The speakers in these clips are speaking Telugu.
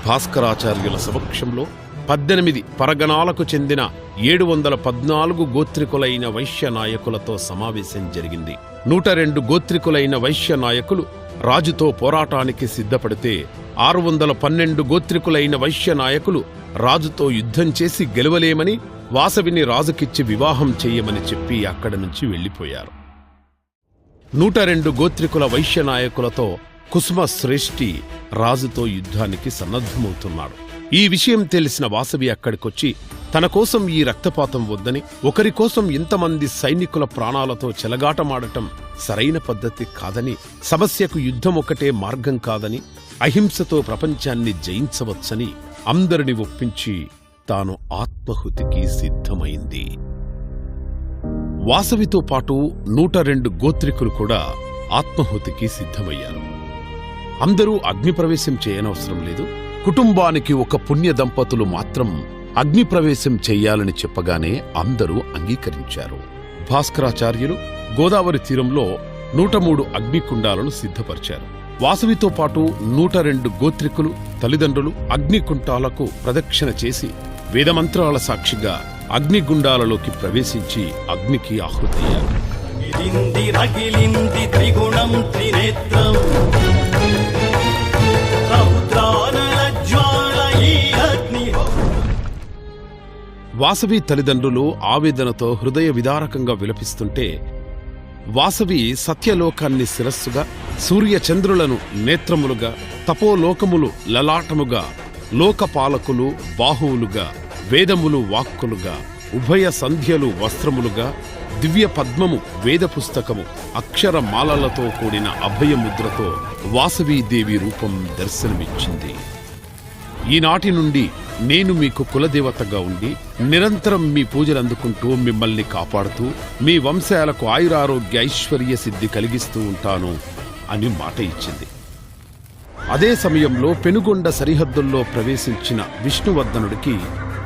భాస్కరాచార్యుల సమక్షంలో 18 పరగణాలకు చెందిన 714 గోత్రికులైన వైశ్య నాయకులతో సమావేశం జరిగింది. 102 గోత్రికులైన వైశ్య నాయకులు రాజుతో పోరాటానికి సిద్ధపడితే 612 గోత్రికులైన వైశ్య నాయకులు రాజుతో యుద్ధం చేసి గెలవలేమని వాసవిని రాజుకిచ్చి వివాహం చెయ్యమని చెప్పి అక్కడి నుంచి వెళ్లిపోయారు. 102 గోత్రికుల వైశ్య నాయకులతో కుసుమ శ్రేష్ఠి రాజుతో యుద్ధానికి సన్నద్ధమవుతున్నాడు. ఈ విషయం తెలిసిన వాసవి అక్కడికొచ్చి తన కోసం ఈ రక్తపాతం వద్దని, ఒకరి కోసం ఇంతమంది సైనికుల ప్రాణాలతో చెలగాటమాడటం సరైన పద్ధతి కాదని, సమస్యకు యుద్ధం ఒకటే మార్గం కాదని, అహింసతో ప్రపంచాన్ని జయించవచ్చని అందరిని ఒప్పించి తాను ఆత్మహుతికి సిద్ధమైంది. వాసవితో పాటు 102 గోత్రికులు కూడా ఆత్మహుతికి సిద్ధమయ్యారు. అందరూ అగ్నిప్రవేశం చేయనవసరం లేదు, కుటుంబానికి ఒక పుణ్య దంపతులు మాత్రం అగ్నిప్రవేశం చెయ్యాలని చెప్పగానే అందరూ అంగీకరించారు. భాస్కరాచార్యులు గోదావరి తీరంలో 103 అగ్నికుండాలను సిద్ధపరిచారు. వాసవితో పాటు 102 గోత్రికులు తల్లిదండ్రులు అగ్నికుంటాలకు ప్రదక్షిణ చేసి వేదమంత్రాల సాక్షిగా అగ్నిగుండాలలోకి ప్రవేశించి అగ్నికి ఆహుతయ్యారు. వాసవి తల్లిదండ్రులు ఆవేదనతో హృదయ విదారకంగా విలపిస్తుంటే, వాసవి సత్యలోకాన్ని శిరస్సుగా, సూర్యచంద్రులను నేత్రములుగా, తపోలోకములు లలాటముగా, లోకపాలకులు బాహువులుగా, వేదములు వాక్కులుగా, ఉభయ సంధ్యలు వస్త్రములుగా, దివ్య పద్మము వేద పుస్తకము అక్షరమాలలతో కూడిన అభయముద్రతో వాసవీదేవి రూపం దర్శనమిచ్చింది. ఈనాటి నుండి నేను మీకు కులదేవతగా ఉండి నిరంతరం మీ పూజలందుకుంటూ మిమ్మల్ని కాపాడుతూ మీ వంశాలకు ఆయురారోగ్య ఐశ్వర్య సిద్ధి కలిగిస్తూ ఉంటాను అని మాట ఇచ్చింది. అదే సమయంలో పెనుగొండ సరిహద్దుల్లో ప్రవేశించిన విష్ణువర్ధనుడికి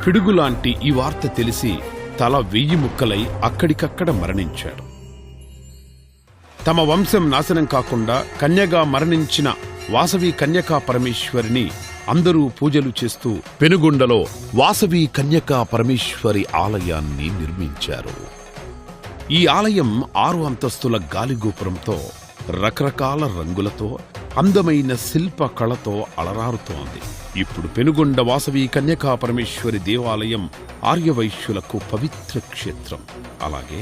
పిడుగులాంటి ఈ వార్త తెలిసి తల 1000 ముక్కలై అక్కడికక్కడ మరణించాడు. తమ వంశం నాశనం కాకుండా కన్యగా మరణించిన వాసవి కన్యకా పరమేశ్వరిని అందరూ పూజలు చేస్తూ పెనుగొండలో వాసవి కన్యకా పరమేశ్వరి ఆలయాన్ని నిర్మించారు. ఈ ఆలయం 6 అంతస్తుల గాలిగోపురంతో రకరకాల రంగులతో అందమైన శిల్ప కళతో అలరారుతోంది. ఇప్పుడు పెనుగొండ వాసవి కన్యకా పరమేశ్వరి దేవాలయం ఆర్యవైశ్యులకు పవిత్ర క్షేత్రం, అలాగే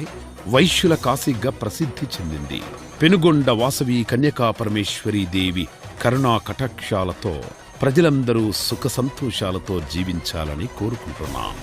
వైశ్యుల కాశీగా ప్రసిద్ధి చెందింది. పెనుగొండ వాసవి కన్యకా పరమేశ్వరి దేవి కరుణా కటాక్షాలతో ప్రజలందరూ సుఖ సంతోషాలతో జీవించాలని కోరుకుంటున్నాం.